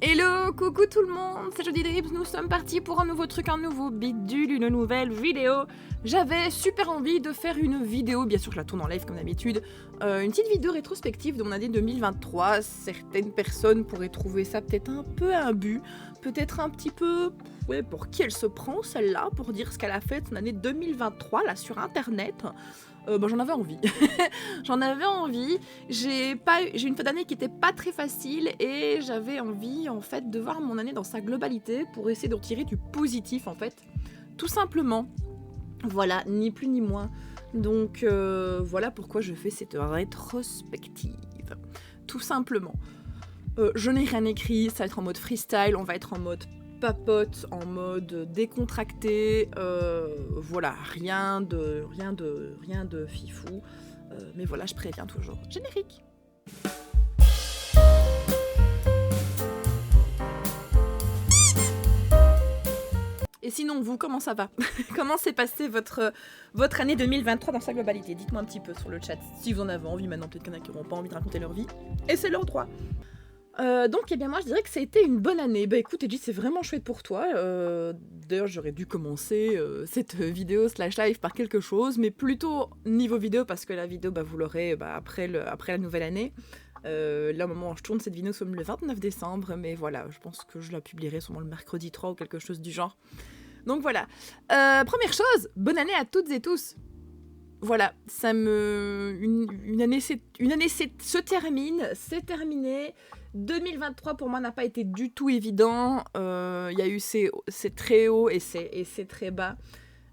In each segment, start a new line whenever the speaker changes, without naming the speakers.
Hello, coucou tout le monde, c'est Jody Drips, nous sommes partis pour un nouveau truc, un nouveau bidule, une nouvelle vidéo. J'avais super envie de faire une vidéo, bien sûr je la tourne en live comme d'habitude, une petite vidéo rétrospective de mon année 2023. Certaines personnes pourraient trouver ça peut-être un peu imbu, peut-être un petit peu... Ouais, pour qui elle se prend celle-là, pour dire ce qu'elle a fait son année 2023 là sur internet. J'en avais envie. J'en avais envie. J'ai une fin d'année qui était pas très facile et j'avais envie en fait de voir mon année dans sa globalité pour essayer d'en tirer du positif en fait. Tout simplement. Voilà, ni plus ni moins. Donc voilà pourquoi je fais cette rétrospective. Tout simplement. Je n'ai rien écrit, ça va être en mode freestyle, on va être en mode papote, en mode décontracté, voilà, rien de fifou, mais voilà, je préviens toujours. Générique. Et sinon, vous, comment ça va? Comment s'est passée votre année 2023 dans sa globalité? Dites-moi un petit peu sur le chat si vous en avez envie. Maintenant, peut-être qu'il y en a qui n'auront pas envie de raconter leur vie, et c'est leur droit. Donc, eh bien, moi, je dirais que ça a été une bonne année. Bah, écoute, Edgy, c'est vraiment chouette pour toi. D'ailleurs, j'aurais dû commencer cette vidéo / live par quelque chose, mais plutôt niveau vidéo, parce que la vidéo, vous l'aurez après la nouvelle année. Là, au moment où je tourne cette vidéo, nous sommes le 29 décembre, mais voilà, je pense que je la publierai sûrement le mercredi 3 ou quelque chose du genre. Donc, voilà. Première chose, bonne année à toutes et tous. Voilà, une année se termine, c'est terminé. 2023 pour moi n'a pas été du tout évident. Il y a eu ces très hauts et ces très bas.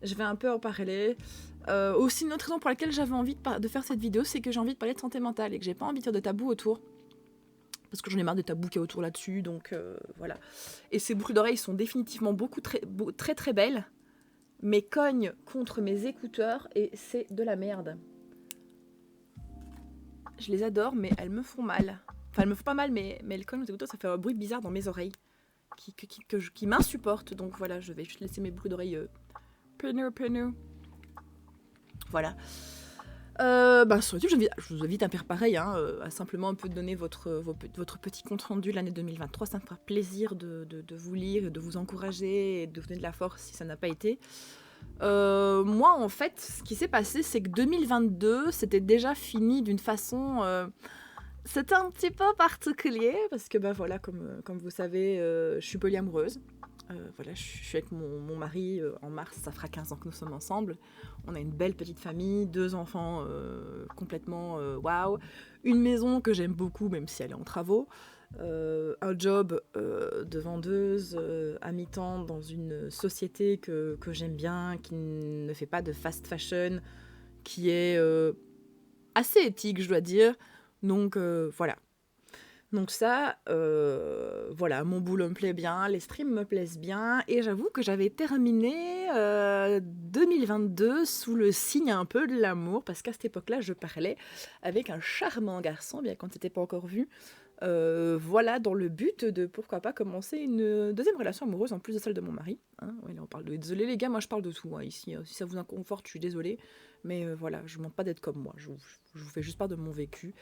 Je vais un peu en parler. Aussi, une autre raison pour laquelle j'avais envie de faire cette vidéo, c'est que j'ai envie de parler de santé mentale et que j'ai pas envie de faire de tabous autour. Parce que j'en ai marre des tabous qu'il y a autour là-dessus, donc voilà. Et ces boucles d'oreilles sont définitivement très belles, mais cognent contre mes écouteurs et c'est de la merde. Je les adore, mais elles me font mal. Enfin, elles me font pas mal, mais elles cognent aux écouteurs, ça fait un bruit bizarre dans mes oreilles qui m'insupporte. Donc voilà, je vais juste laisser mes boucles d'oreilles penou. Voilà. Sur YouTube, je vous invite à faire pareil, à simplement un peu donner votre petit compte rendu de l'année 2023. Ça me fera plaisir de vous lire, de vous encourager et de vous donner de la force si ça n'a pas été. Moi, en fait, ce qui s'est passé, c'est que 2022, c'était déjà fini d'une façon... c'était un petit peu particulier, parce que, voilà, comme vous savez, je suis polyamoureuse. Voilà, je suis avec mon mari en mars, ça fera 15 ans que nous sommes ensemble. On a une belle petite famille, 2 enfants complètement waouh. Une maison que j'aime beaucoup, même si elle est en travaux. Un job de vendeuse à mi-temps dans une société que j'aime bien, qui ne fait pas de fast fashion, qui est assez éthique, je dois dire. Donc voilà. Donc ça, voilà, mon boulot me plaît bien, les streams me plaisent bien, et j'avoue que j'avais terminé 2022 sous le signe un peu de l'amour, parce qu'à cette époque-là, je parlais avec un charmant garçon, bien qu'on ne s'était pas encore vu. Voilà, dans le but de, pourquoi pas, commencer une deuxième relation amoureuse en plus de celle de mon mari. Ouais, là, on parle de... Désolée les gars, moi je parle de tout ici. Si ça vous inconforte, je suis désolée. Mais voilà, je ne demande pas d'être comme moi. Je vous fais juste part de mon vécu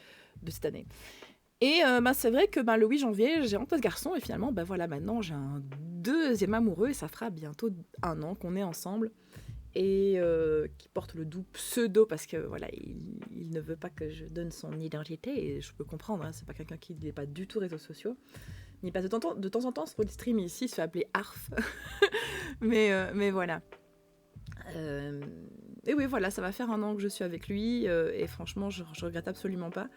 de cette année. Et c'est vrai que le 8 janvier, j'ai rencontré ce garçon et finalement, voilà, maintenant j'ai un deuxième amoureux et ça fera bientôt 1 an qu'on est ensemble et qui porte le doux pseudo parce que voilà, il ne veut pas que je donne son identité et je peux comprendre, c'est pas quelqu'un qui n'est pas du tout réseaux sociaux. Il passe de temps en temps sur le stream ici, il se fait appeler Arf. mais voilà. Et oui, voilà, ça va faire 1 an que je suis avec lui et franchement, je regrette absolument pas.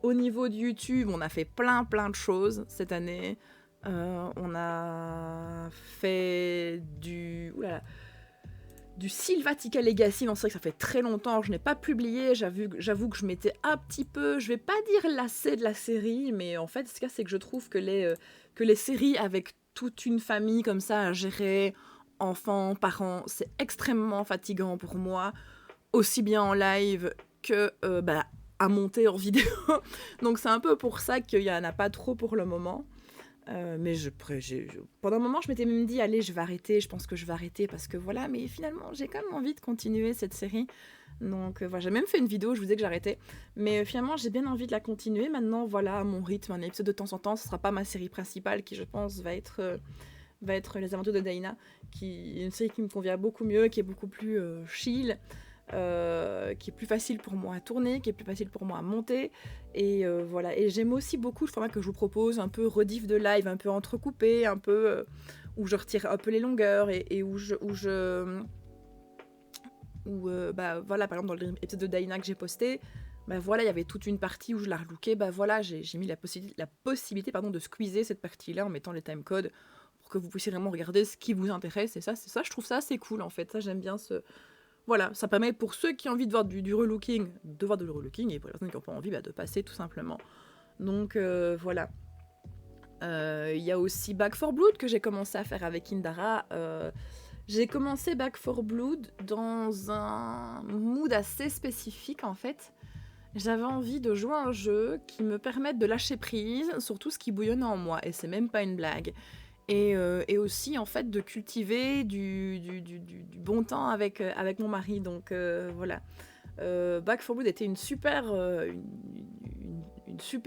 Au niveau de YouTube, on a fait plein de choses cette année. On a fait du Sylvatica Legacy. Non, c'est vrai que ça fait très longtemps que je n'ai pas publié. J'avoue que je m'étais un petit peu, je vais pas dire lassée de la série, mais en fait, ce qu'il y a, c'est que je trouve que les séries avec toute une famille comme ça à gérer, enfants, parents, c'est extrêmement fatigant pour moi, aussi bien en live que à monter en vidéo. Donc c'est un peu pour ça qu'il n'y en a pas trop pour le moment. Mais pendant un moment, je m'étais même dit, allez, je vais arrêter, je pense que je vais arrêter parce que voilà, mais finalement, j'ai quand même envie de continuer cette série. Donc voilà, j'ai même fait une vidéo, je vous disais que j'arrêtais. Mais finalement, j'ai bien envie de la continuer. Maintenant, voilà, à mon rythme, un épisode de temps en temps, ce sera pas ma série principale qui, je pense, va être Les Aventures de Daina, qui est une série qui me convient beaucoup mieux, qui est beaucoup plus chill. Qui est plus facile pour moi à tourner, qui est plus facile pour moi à monter. Et voilà. Et j'aime aussi beaucoup le format que je vous propose, un peu rediff de live, un peu entrecoupé, un peu où je retire un peu les longueurs et bah voilà, par exemple dans l'épisode de Daina que j'ai posté, bah voilà, il y avait toute une partie où je la relookais, bah voilà, j'ai mis la possibilité pardon, de squeezer cette partie-là en mettant les timecodes pour que vous puissiez vraiment regarder ce qui vous intéresse. Et ça, je trouve ça assez cool en fait. Ça, j'aime bien ce. Voilà, ça permet pour ceux qui ont envie de voir du relooking, de voir du relooking, et pour les personnes qui n'ont pas envie, bah, de passer tout simplement. Donc voilà. Il y a aussi Back 4 Blood que j'ai commencé à faire avec Indara. J'ai commencé Back 4 Blood dans un mood assez spécifique en fait. J'avais envie de jouer à un jeu qui me permette de lâcher prise sur tout ce qui bouillonne en moi, et c'est même pas une blague. Et aussi en fait de cultiver du bon temps avec mon mari, donc voilà. Back 4 Blood était une super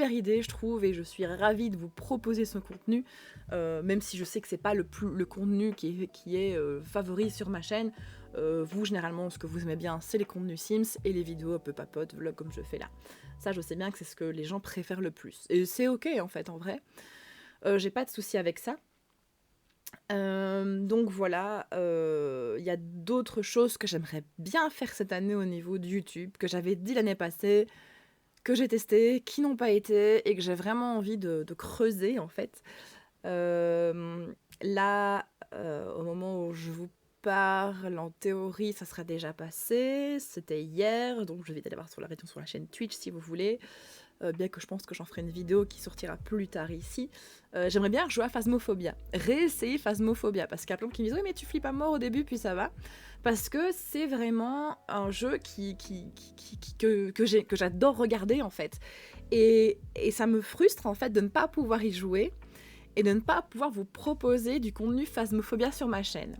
idée, je trouve, et je suis ravie de vous proposer ce contenu, même si je sais que c'est pas le contenu qui est favori sur ma chaîne. Vous, généralement, ce que vous aimez bien, c'est les contenus Sims et les vidéos un peu papotes, vlog comme je fais là. Ça, je sais bien que c'est ce que les gens préfèrent le plus, et c'est ok en fait, en vrai. J'ai pas de souci avec ça. Donc voilà, il y a d'autres choses que j'aimerais bien faire cette année au niveau de YouTube, que j'avais dit l'année passée, que j'ai testé, qui n'ont pas été, et que j'ai vraiment envie de creuser en fait. Là, au moment où je vous parle, en théorie, ça sera déjà passé. C'était hier, donc je vais aller voir sur la chaîne Twitch si vous voulez. Bien que je pense que j'en ferai une vidéo qui sortira plus tard ici. J'aimerais bien rejouer à Phasmophobia, réessayer Phasmophobia, parce qu'il y a plein de gens qui me disent oui mais tu flippes à mort au début puis ça va, parce que c'est vraiment un jeu que j'adore regarder en fait, et ça me frustre en fait de ne pas pouvoir y jouer et de ne pas pouvoir vous proposer du contenu Phasmophobia sur ma chaîne.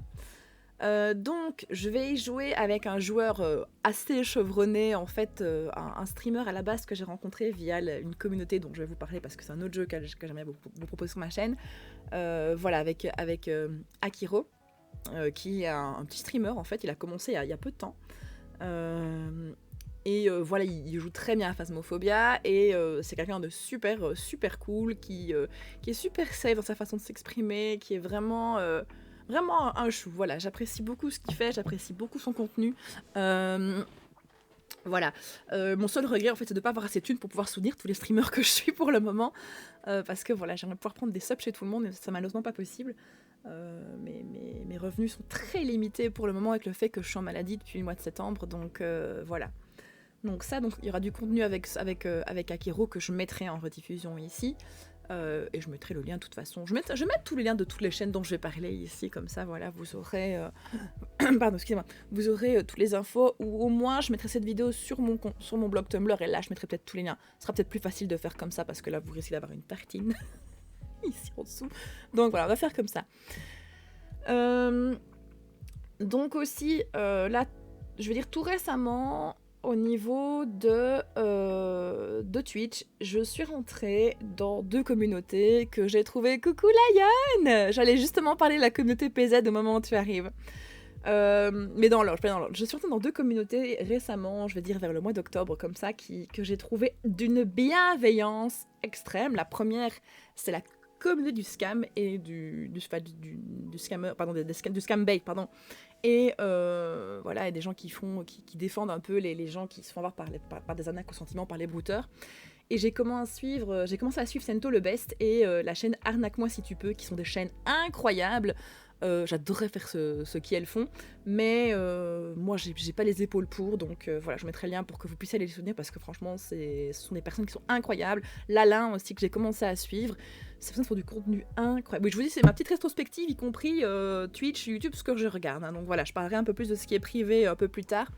Donc je vais y jouer avec un joueur assez chevronné, en fait un streamer à la base que j'ai rencontré via une communauté dont je vais vous parler parce que c'est un autre jeu que j'aimerais vous proposer sur ma chaîne. Voilà, avec Akiro, qui est un petit streamer en fait, il a commencé il y a peu de temps. Voilà, il joue très bien à Phasmophobia, et c'est quelqu'un de super cool, qui est super safe dans sa façon de s'exprimer, qui est vraiment un chou. Voilà, j'apprécie beaucoup ce qu'il fait, j'apprécie beaucoup son contenu. Voilà. Mon seul regret en fait c'est de ne pas avoir assez de thunes pour pouvoir soutenir tous les streamers que je suis pour le moment, parce que voilà, j'aimerais pouvoir prendre des subs chez tout le monde, mais c'est malheureusement pas possible. Mes revenus sont très limités pour le moment avec le fait que je suis en maladie depuis le mois de septembre, donc voilà. Donc il y aura du contenu avec Akiro que je mettrai en rediffusion ici. Et je mettrai le lien de toute façon. Je vais mettre tous les liens de toutes les chaînes dont je vais parler ici, comme ça, voilà, vous aurez... Pardon, excusez-moi. Vous aurez toutes les infos, ou au moins je mettrai cette vidéo sur mon blog Tumblr, et là je mettrai peut-être tous les liens. Ce sera peut-être plus facile de faire comme ça, parce que là vous risquez d'avoir une tartine ici en dessous. Donc voilà, on va faire comme ça. Donc aussi, là, je vais dire tout récemment... Au niveau de Twitch, je suis rentrée dans 2 communautés que j'ai trouvées. Coucou Lion! J'allais justement parler de la communauté PZ au moment où tu arrives. Mais dans l'ordre. Je suis rentrée dans 2 communautés récemment, je vais dire vers le mois d'octobre, comme ça, que j'ai trouvé d'une bienveillance extrême. La première, c'est la communauté du scam et du scammer, pardon, du scam bait, pardon. Et voilà, il y a des gens qui défendent un peu les gens qui se font avoir par des arnaques au sentiment, par les brouteurs. Et j'ai commencé à suivre Sento le Best et la chaîne Arnaque-moi si tu peux, qui sont des chaînes incroyables. J'adorerais faire ce qu'elles font, mais moi j'ai pas les épaules pour, donc voilà, je mettrai le lien pour que vous puissiez aller les soutenir, parce que franchement ce sont des personnes qui sont incroyables. Lalin aussi, que j'ai commencé à suivre, ces personnes font du contenu incroyable. Oui, je vous dis, c'est ma petite rétrospective, y compris Twitch, YouTube, ce que je regarde, hein. Donc voilà, je parlerai un peu plus de ce qui est privé un peu plus tard.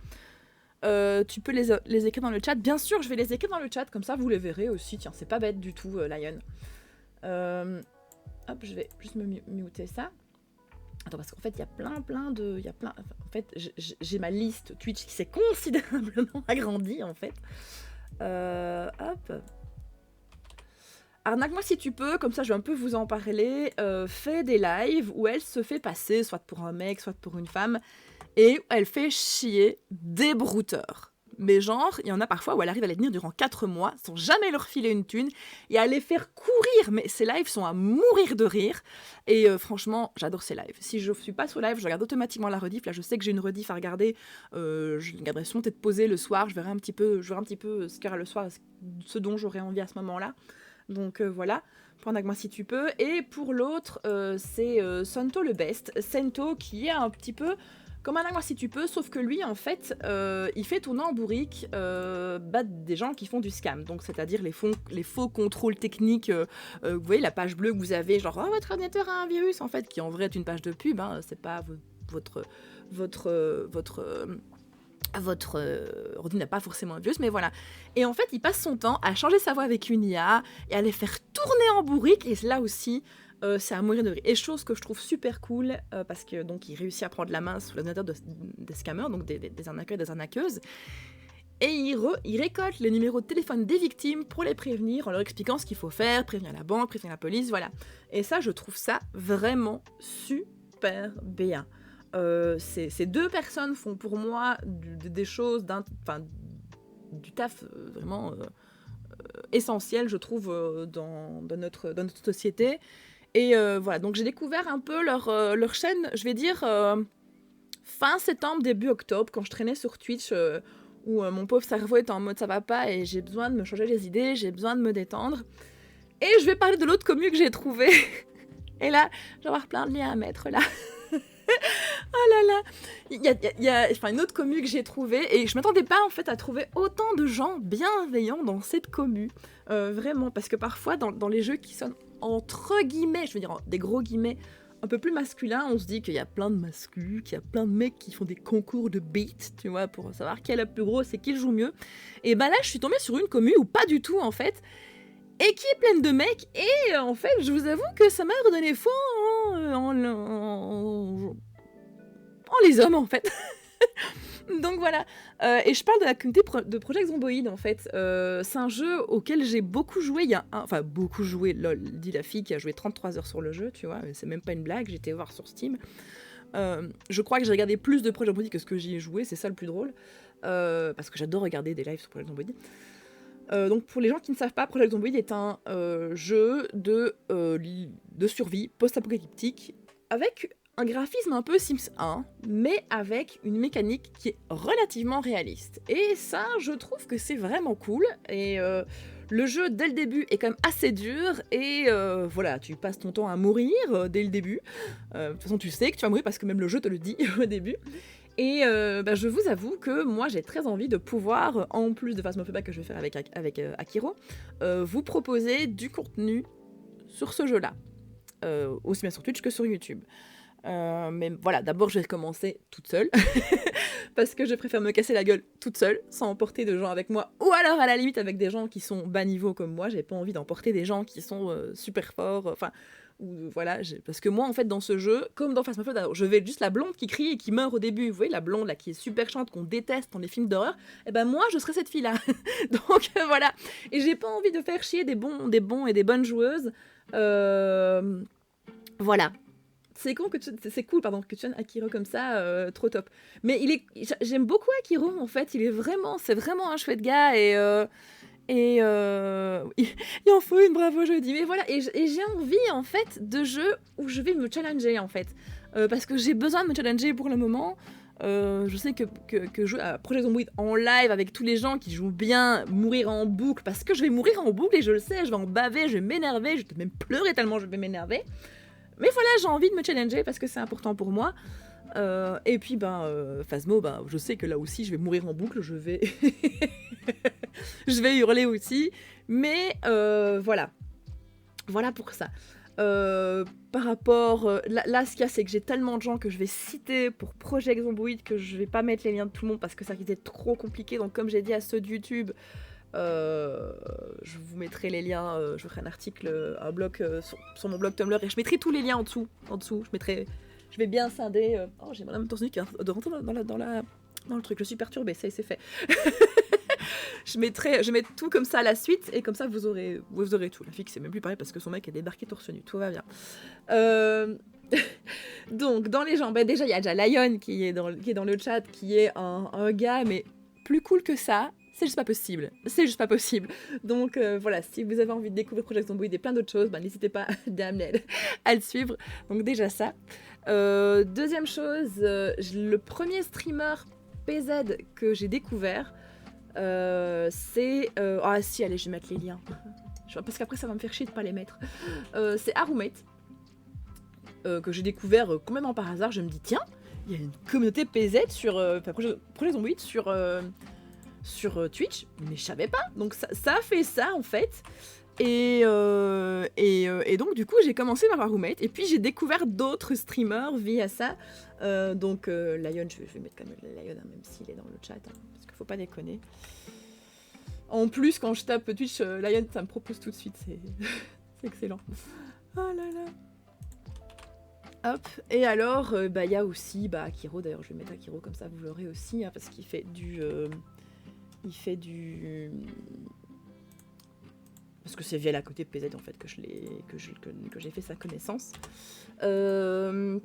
Tu peux les écrire dans le chat, bien sûr je vais les écrire dans le chat, comme ça vous les verrez aussi. Tiens, c'est pas bête du tout, Lion. hop, je vais juste me muter ça. Attends, parce qu'en fait, il y a plein de... En fait, j'ai ma liste Twitch qui s'est considérablement agrandie, en fait. Hop. Arnaque-moi si tu peux, comme ça je vais un peu vous en parler. Fait des lives où elle se fait passer, soit pour un mec, soit pour une femme, et elle fait chier des brouteurs. Mais genre, il y en a parfois où elle arrive à les tenir durant 4 mois, sans jamais leur filer une thune, et à les faire courir. Mais ces lives sont à mourir de rire. Et franchement, j'adore ces lives. Si je suis pas sur live, je regarde automatiquement la rediff. Là, je sais que j'ai une rediff à regarder. Je regarderai sûrement peut-être poser le soir. Je verrai un petit peu ce qu'il y aura le soir, ce dont j'aurai envie à ce moment-là. Donc voilà, pour Arnaque-moi si tu peux. Et pour l'autre, c'est Sento le Best. Sento qui est un petit peu comme Arnaque-moi si tu peux, sauf que lui, en fait, il fait tourner en bourrique des gens qui font du scam. Donc, c'est-à-dire les faux contrôles techniques. Vous voyez la page bleue que vous avez, genre « Oh, votre ordinateur a un virus », en fait, qui en vrai est une page de pub. Hein, c'est pas votre ordi n'a pas forcément un virus, mais voilà. Et en fait, il passe son temps à changer sa voix avec une IA et à les faire tourner en bourrique. Et là aussi, c'est à mourir de rire. Et chose que je trouve super cool, parce que donc il réussit à prendre la main sur l'ordinateur des scammers, donc des arnaqueurs et des arnaqueuses. Et il récolte les numéros de téléphone des victimes pour les prévenir en leur expliquant ce qu'il faut faire, prévenir la banque, prévenir la police, voilà. Et ça, je trouve ça vraiment super bien. Ces deux personnes font pour moi des choses, du taf vraiment essentiel, je trouve, dans notre société. Et voilà, donc j'ai découvert un peu leur chaîne, je vais dire, fin septembre, début octobre, quand je traînais sur Twitch, où mon pauvre cerveau était en mode ça va pas et j'ai besoin de me changer les idées, j'ai besoin de me détendre. Et je vais parler de l'autre commu que j'ai trouvé. Et là, je vais avoir plein de liens à mettre là. Oh là là, il y a une autre commu que j'ai trouvée et je m'attendais pas en fait à trouver autant de gens bienveillants dans cette commu, vraiment, parce que parfois dans les jeux qui sonnent entre guillemets, je veux dire des gros guillemets, un peu plus masculins, on se dit qu'il y a plein de masculins, qu'il y a plein de mecs qui font des concours de beats, tu vois, pour savoir qui est le plus gros, c'est qui le joue mieux. Et bah là, je suis tombée sur une commu où pas du tout en fait, et qui est pleine de mecs, et en fait, je vous avoue que ça m'a redonné foi en les hommes, en fait. Donc voilà. Et je parle de la communauté de Project Zomboid, en fait. C'est un jeu auquel j'ai beaucoup joué. Beaucoup joué, lol, dit la fille qui a joué 33 heures sur le jeu, tu vois. C'est même pas une blague, j'étais voir sur Steam. Je crois que j'ai regardé plus de Project Zomboid que ce que j'y ai joué, c'est ça le plus drôle. Parce que j'adore regarder des lives sur Project Zomboid. Donc pour les gens qui ne savent pas, Project Zomboid est un jeu de survie post-apocalyptique avec un graphisme un peu Sims 1, mais avec une mécanique qui est relativement réaliste. Et ça, je trouve que c'est vraiment cool. Et le jeu, dès le début, est quand même assez dur. Et voilà, tu passes ton temps à mourir dès le début. De toute façon, tu sais que tu vas mourir parce que même le jeu te le dit au début. Et je vous avoue que moi j'ai très envie de pouvoir, en plus de Phasmophobia que je vais faire avec Akiro, vous proposer du contenu sur ce jeu-là, aussi bien sur Twitch que sur YouTube. Mais voilà, d'abord je vais commencer toute seule, parce que je préfère me casser la gueule toute seule, sans emporter de gens avec moi, ou alors à la limite avec des gens qui sont bas niveau comme moi. J'ai pas envie d'emporter des gens qui sont super forts, enfin... Voilà, parce que moi en fait dans ce jeu, comme dans Phasmophobia, je vais juste la blonde qui crie et qui meurt au début, vous voyez la blonde là qui est super chiante, qu'on déteste dans les films d'horreur, et ben moi je serais cette fille là. Donc voilà, et j'ai pas envie de faire chier des bons et des bonnes joueuses. Voilà. C'est cool que tu aimes Akiro comme ça, trop top. Mais j'aime beaucoup Akiro en fait, c'est vraiment un chouette gars et il en faut une, bravo jeudi. Mais voilà, et j'ai envie en fait de jeux où je vais me challenger en fait, parce que j'ai besoin de me challenger pour le moment. Je sais que jouer à Project Zomboid en live avec tous les gens qui jouent bien, mourir en boucle, parce que je vais mourir en boucle et je le sais, je vais en baver, je vais m'énerver, je vais même pleurer tellement je vais m'énerver. Mais voilà, j'ai envie de me challenger parce que c'est important pour moi. Et puis, Phasmo, je sais que là aussi, je vais mourir en boucle, je vais hurler aussi. Mais voilà. Voilà pour ça. Par rapport... Là, ce qu'il y a, c'est que j'ai tellement de gens que je vais citer pour Project Zomboid que je vais pas mettre les liens de tout le monde parce que ça risque d'être trop compliqué. Donc, comme j'ai dit à ceux de YouTube... Je vous mettrai les liens, je ferai un article, un blog sur mon blog Tumblr et je mettrai tous les liens en dessous. Je vais bien scinder. Oh, j'ai madame Torsini qui est de rentrer dans le truc. Je suis perturbée, c'est fait. je vais mettre tout comme ça à la suite et comme ça vous aurez tout. La fille qui sait même plus parler parce que son mec a débarqué torse nu. Tout va bien. Donc dans les gens, déjà il y a déjà Lion qui est dans le chat, qui est un gars mais plus cool que ça. C'est juste pas possible. Donc voilà, si vous avez envie de découvrir Project Zomboid et plein d'autres choses, n'hésitez pas à le suivre. Donc déjà ça. Deuxième chose, le premier streamer PZ que j'ai découvert, c'est... Ah si, allez, je vais mettre les liens. Parce qu'après ça va me faire chier de pas les mettre. C'est Harumate, que j'ai découvert complètement par hasard. Je me dis, tiens, il y a une communauté PZ sur... Project Zomboid sur Twitch, mais je savais pas. Donc ça a fait ça en fait. Et donc du coup j'ai commencé par Harumate et puis j'ai découvert d'autres streamers via ça. Donc Lion, je vais mettre quand même Lion hein, même s'il est dans le chat, hein, parce qu'il faut pas déconner. En plus quand je tape Twitch Lion, ça me propose tout de suite, c'est excellent. Oh là là. Hop, et alors y a aussi Akiro, d'ailleurs je vais mettre Akiro comme ça vous l'aurez aussi, hein, parce qu'il fait du... Parce que c'est via la côté PZ en fait que j'ai fait sa connaissance. Il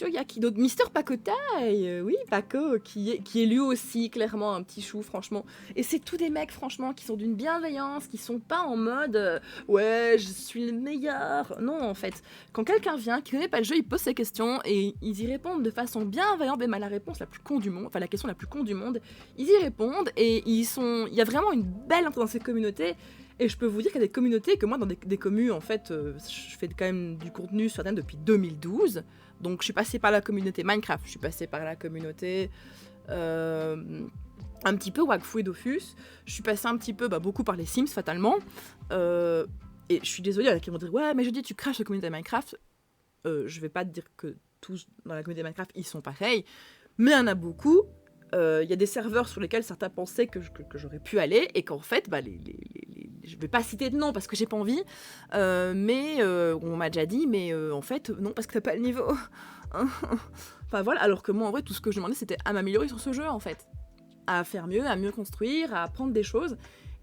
y a qui d'autre? Mister Pacotaille, oui, Paco, qui est lui aussi clairement un petit chou, franchement. Et c'est tous des mecs, franchement, qui sont d'une bienveillance, qui sont pas en mode ouais, je suis le meilleur. Non, en fait, quand quelqu'un vient, qui connaît pas le jeu, il pose ses questions et ils y répondent de façon bienveillante. Même à la réponse la plus con du monde, enfin la question la plus con du monde, ils y répondent et il y a vraiment une belle entente dans ces communautés. Et je peux vous dire qu'il y a des communautés que moi, dans des communes, en fait, je fais quand même du contenu sur Internet depuis 2012. Donc, je suis passée par la communauté Minecraft, je suis passée par la communauté un petit peu Wakfu et Dofus. Je suis passée un petit peu, beaucoup par les Sims, fatalement. Et je suis désolée, il y en a qui vont dire « Ouais, mais je dis, tu craches la communauté Minecraft. » Je vais pas te dire que tous dans la communauté Minecraft, ils sont pareils. Mais il y en a beaucoup. Il y a des serveurs sur lesquels certains pensaient que j'aurais pu aller et qu'en fait, je vais pas citer de nom parce que j'ai pas envie, mais on m'a déjà dit, mais en fait, non, parce que t'as pas le niveau. Enfin voilà, alors que moi, en vrai, tout ce que je demandais, c'était à m'améliorer sur ce jeu, en fait. À faire mieux, à mieux construire, à apprendre des choses.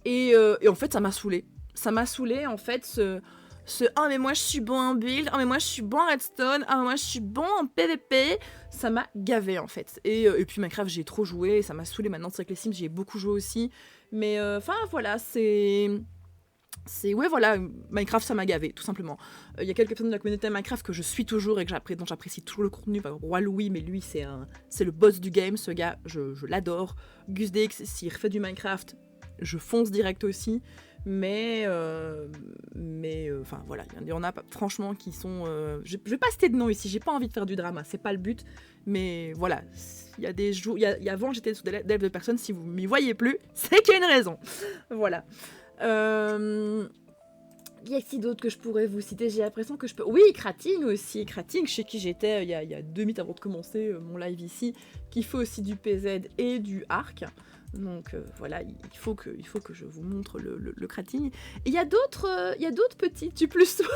Et en fait, ça m'a saoulée. Ça m'a saoulée, en fait, ah mais moi je suis bon en build, ah mais moi je suis bon en redstone, ah mais moi je suis bon en PVP, ça m'a gavé en fait. Et puis Minecraft j'ai trop joué, ça m'a saoulé maintenant, c'est vrai que les Sims j'y ai beaucoup joué aussi. Mais enfin voilà, ouais voilà, Minecraft ça m'a gavé tout simplement. Il y a quelques personnes de la communauté Minecraft que je suis toujours et dont j'apprécie toujours le contenu. Roi Louis, mais lui c'est le boss du game, ce gars, je l'adore. GusDX, s'il refait du Minecraft, je fonce direct aussi. Mais enfin voilà, il y en a franchement qui sont... je vais pas citer de nom ici, j'ai pas envie de faire du drama, c'est pas le but. Mais voilà, il y a des jours... Avant j'étais sous des lèvres de personnes, si vous m'y voyez plus, c'est qu'il y a une raison. Voilà. Y a qui d'autre que je pourrais vous citer? J'ai l'impression que je peux... Oui, Krating aussi. Krating, chez qui j'étais il y a 2 minutes avant de commencer mon live ici, qui fait aussi du PZ et du Arc. Donc voilà, il faut que je vous montre le Krating. Et il y a d'autres petits, tu plus sois.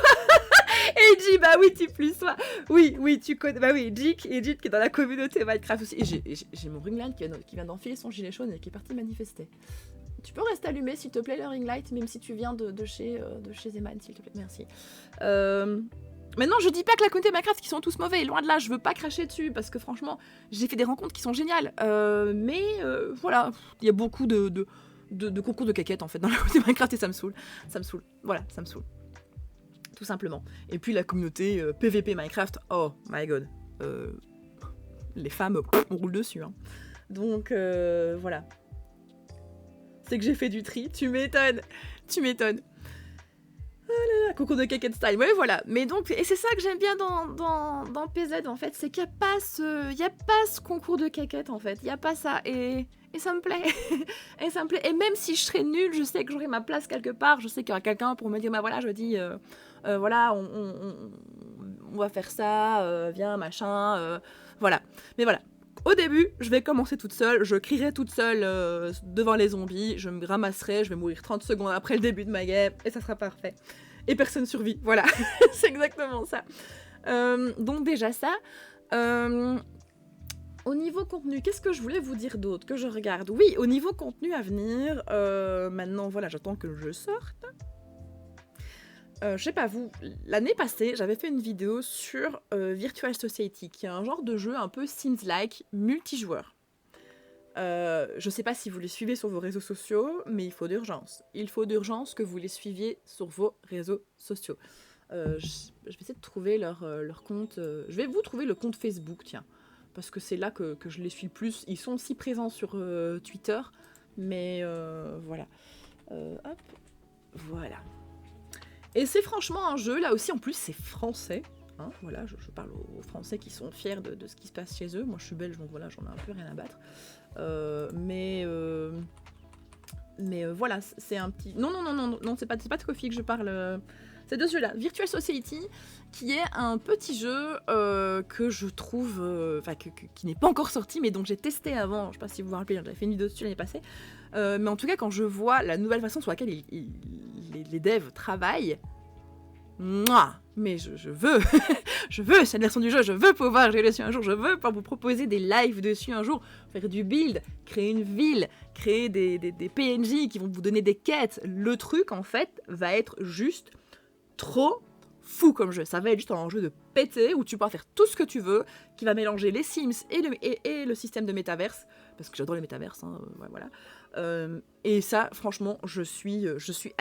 Et J, oui, tu plus sois. Oui, tu connais. Oui, Jik qui est dans la communauté Minecraft aussi. Et j'ai mon ring light qui vient d'enfiler son gilet jaune et qui est parti manifester. Tu peux rester allumé, s'il te plaît, le ring light, même si tu viens de chez Zeman, s'il te plaît. Merci. Maintenant, je dis pas que la communauté Minecraft qui sont tous mauvais, loin de là, je veux pas cracher dessus, parce que franchement, j'ai fait des rencontres qui sont géniales. Mais voilà, il y a beaucoup de concours de caquettes en fait dans la communauté Minecraft et ça me saoule. Voilà, ça me saoule. Tout simplement. Et puis la communauté PVP Minecraft, oh my god. Les femmes, on roule dessus. Hein. Donc voilà. C'est que j'ai fait du tri, tu m'étonnes. Oh là là, concours de caquette style, ouais voilà. Mais donc, et c'est ça que j'aime bien dans PZ en fait, c'est qu'il n'y a pas ce concours de caquette en fait, il n'y a pas ça, et ça me plaît. Et ça me plaît, et même si je serais nulle, je sais que j'aurai ma place quelque part, je sais qu'il y aura quelqu'un pour me dire, bah voilà, je dis, voilà, on va faire ça, viens, machin, voilà. Mais voilà, Au début, je vais commencer toute seule, je crierai toute seule devant les zombies, je me ramasserai, je vais mourir 30 secondes après le début de ma game, et ça sera parfait. Et personne survit, voilà, c'est exactement ça. Donc déjà ça. Au niveau contenu, qu'est-ce que je voulais vous dire d'autre que je regarde? Oui, au niveau contenu à venir, maintenant, voilà, j'attends que le jeu sorte. Je sais pas vous, l'année passée, j'avais fait une vidéo sur Virtual Society, qui est un genre de jeu un peu Sims-like, multijoueur. Je sais pas si vous les suivez sur vos réseaux sociaux, mais il faut d'urgence. Il faut d'urgence que vous les suiviez sur vos réseaux sociaux. Je vais essayer de trouver leur compte. Je vais vous trouver le compte Facebook, tiens. Parce que c'est là que je les suis le plus. Ils sont aussi présents sur Twitter. Mais voilà. Hop. Voilà. Et c'est franchement un jeu, là aussi, en plus, c'est français. Hein, voilà, je parle aux Français qui sont fiers de ce qui se passe chez eux. Moi, je suis belge, donc voilà, j'en ai un peu rien à battre. Mais voilà, c'est un petit... Non, c'est pas de Coffee que je parle. C'est de ce jeu-là, Virtual Society, qui est un petit jeu que je trouve... qui n'est pas encore sorti, mais dont j'ai testé avant. Je sais pas si vous vous rappelez, j'avais fait une vidéo dessus l'année passée. Mais en tout cas, quand je vois la nouvelle façon sur laquelle les devs travaillent, mais je veux, je veux, c'est la leçon du jeu, je veux pouvoir jouer dessus un jour, je veux pouvoir vous proposer des lives dessus un jour, faire du build, créer une ville, créer des PNJ qui vont vous donner des quêtes. Le truc, en fait, va être juste trop fou comme jeu. Ça va être juste un jeu de pété où tu pourras faire tout ce que tu veux, qui va mélanger les Sims et le système de métaverse, parce que j'adore les métaverses, hein, voilà. Et ça, franchement, je suis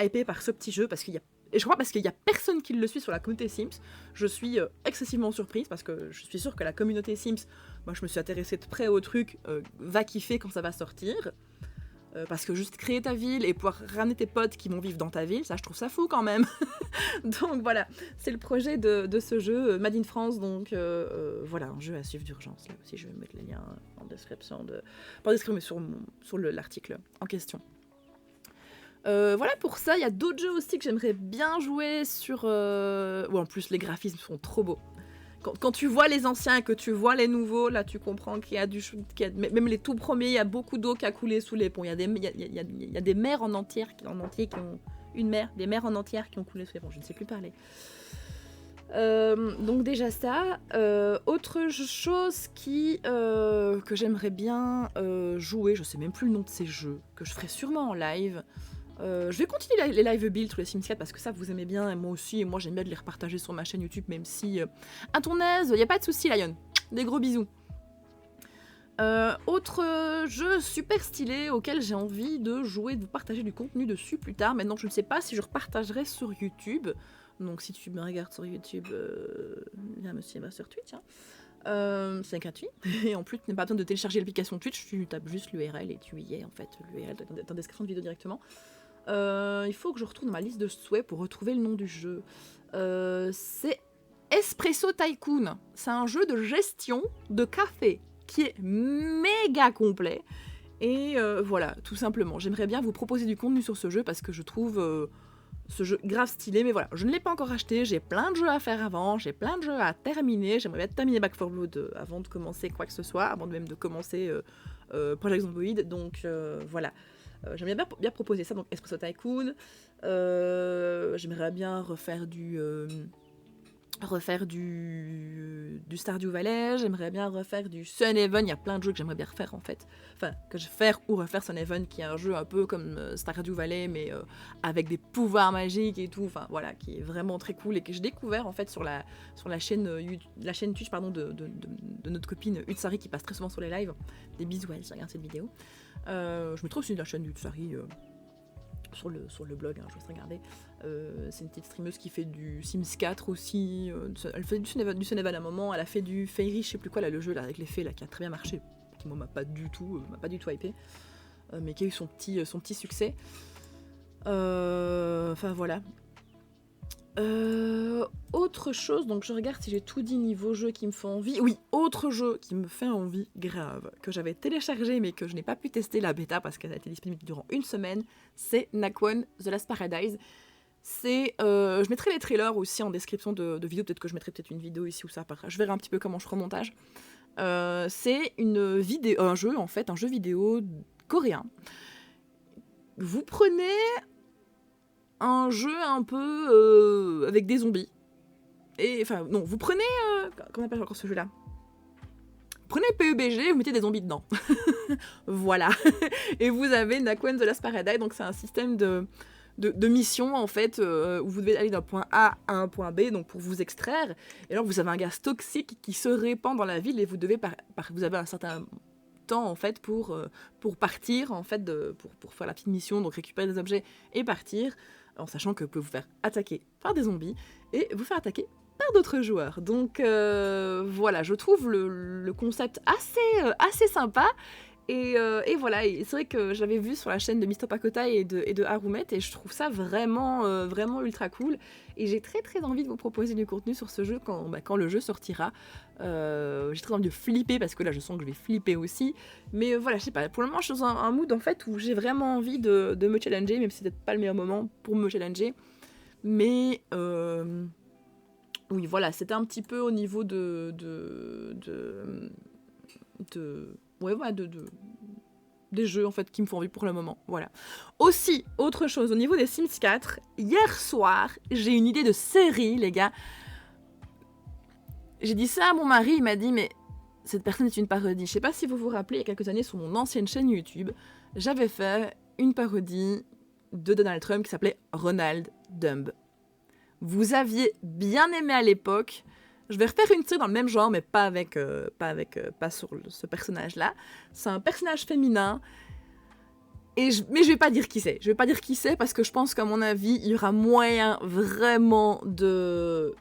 hypée par ce petit jeu, parce qu'il y a et je crois parce qu'il n'y a personne qui le suit sur la communauté Sims. Je suis excessivement surprise parce que je suis sûre que la communauté Sims, moi je me suis intéressée de près au truc, va kiffer quand ça va sortir. Parce que juste créer ta ville et pouvoir ramener tes potes qui vont vivre dans ta ville, ça je trouve ça fou quand même. Donc voilà, c'est le projet de ce jeu, Made in France, donc voilà, un jeu à suivre d'urgence. Là aussi je vais mettre les liens en description, pas en description mais sur l'article en question. Voilà pour ça, il y a d'autres jeux aussi que j'aimerais bien jouer sur... où en plus les graphismes sont trop beaux. Quand tu vois les anciens et que tu vois les nouveaux, là tu comprends qu'il y a même les tout premiers, il y a beaucoup d'eau qui a coulé sous les ponts. Il y a des mers en entier qui ont... des mers en entière qui ont coulé sous les ponts, je ne sais plus parler. Donc déjà ça. Autre chose que j'aimerais bien jouer, je sais même plus le nom de ces jeux, que je ferai sûrement en live. Je vais continuer les live build sur les Sims 4 parce que ça vous aimez bien et moi aussi, et moi j'aime bien de les repartager sur ma chaîne YouTube, même si à ton aise, y a pas de souci Lion, des gros bisous. Autre jeu super stylé auquel j'ai envie de jouer, de vous partager du contenu dessus plus tard. Maintenant je ne sais pas si je repartagerai sur YouTube, donc si tu me regardes sur YouTube, viens me suivre sur Twitch, hein. C'est gratuit, et en plus tu n'as pas besoin de télécharger l'application Twitch, tu tapes juste l'URL et tu y es en fait, l'URL est dans la description de vidéo directement. Il faut que je retourne dans ma liste de souhaits pour retrouver le nom du jeu. C'est Espresso Tycoon. C'est un jeu de gestion de café qui est méga complet. Et voilà, tout simplement. J'aimerais bien vous proposer du contenu sur ce jeu parce que je trouve ce jeu grave stylé. Mais voilà, je ne l'ai pas encore acheté. J'ai plein de jeux à faire avant. J'ai plein de jeux à terminer. J'aimerais bien terminer Back 4 Blood avant de commencer quoi que ce soit. Avant même de commencer Project Zomboid. Donc voilà. J'aimerais bien proposer ça, donc Espresso Tycoon. J'aimerais bien refaire du Stardew Valley. J'aimerais bien refaire du Sun Haven. Il y a plein de jeux que j'aimerais bien refaire en fait. Enfin, que je vais faire ou refaire Sun Haven, qui est un jeu un peu comme Stardew Valley, mais avec des pouvoirs magiques et tout. Enfin voilà, qui est vraiment très cool et que j'ai découvert en fait sur la chaîne Twitch de notre copine Utsari qui passe très souvent sur les lives. Des bisous à elle, si regarde cette vidéo. Je me trouve aussi de la chaîne d'Utsari sur le blog, hein, je vous laisse regarder. C'est une petite streameuse qui fait du Sims 4 aussi. Elle fait du Sun Haven à un moment. Elle a fait du Fairy, je sais plus quoi, là, le jeu là, avec les fées là, qui a très bien marché, qui moi m'a pas du tout hypé, mais qui a eu son petit succès. Enfin voilà. Autre chose, donc je regarde si j'ai tout dit niveau jeu qui me fait envie. Oui, autre jeu qui me fait envie grave, que j'avais téléchargé mais que je n'ai pas pu tester la bêta parce qu'elle a été disponible durant une semaine, c'est Nakwon The Last Paradise. Je mettrai les trailers aussi en description de vidéo, peut-être que je mettrai une vidéo ici ou ça, je verrai un petit peu comment je ferai le montage. C'est un jeu vidéo coréen. Vous prenez un jeu un peu avec des zombies. Vous prenez... comment on appelle encore ce jeu-là ? Prenez PUBG, vous mettez des zombies dedans. Voilà. Et vous avez Nakwen The Last Paradise, donc c'est un système de mission en fait où vous devez aller d'un point A à un point B donc pour vous extraire et alors vous avez un gaz toxique qui se répand dans la ville et vous devez vous avez un certain temps en fait pour partir en fait pour faire la petite mission donc récupérer des objets et partir en sachant que vous pouvez vous faire attaquer par des zombies et vous faire attaquer par d'autres joueurs donc voilà je trouve le concept assez sympa. Et voilà, et c'est vrai que j'avais vu sur la chaîne de Misto Pakota et de Harumet et je trouve ça vraiment ultra cool. Et j'ai très envie de vous proposer du contenu sur ce jeu quand le jeu sortira. J'ai très envie de flipper parce que là je sens que je vais flipper aussi. Mais voilà, je sais pas, pour le moment je suis dans un mood en fait où j'ai vraiment envie de me challenger, même si c'est peut-être pas le meilleur moment pour me challenger. Mais oui voilà, c'était un petit peu au niveau des jeux en fait qui me font envie pour le moment, voilà. Aussi, autre chose, au niveau des Sims 4, hier soir, j'ai une idée de série, les gars. J'ai dit ça à mon mari, il m'a dit, mais cette personne est une parodie. Je sais pas si vous vous rappelez, il y a quelques années, sur mon ancienne chaîne YouTube, j'avais fait une parodie de Donald Trump qui s'appelait Ronald Dumb. Vous aviez bien aimé à l'époque. Je vais refaire une série dans le même genre, mais pas sur ce personnage-là. C'est un personnage féminin. Mais je vais pas dire qui c'est. Je vais pas dire qui c'est parce que je pense qu'à mon avis, il y aura moyen vraiment de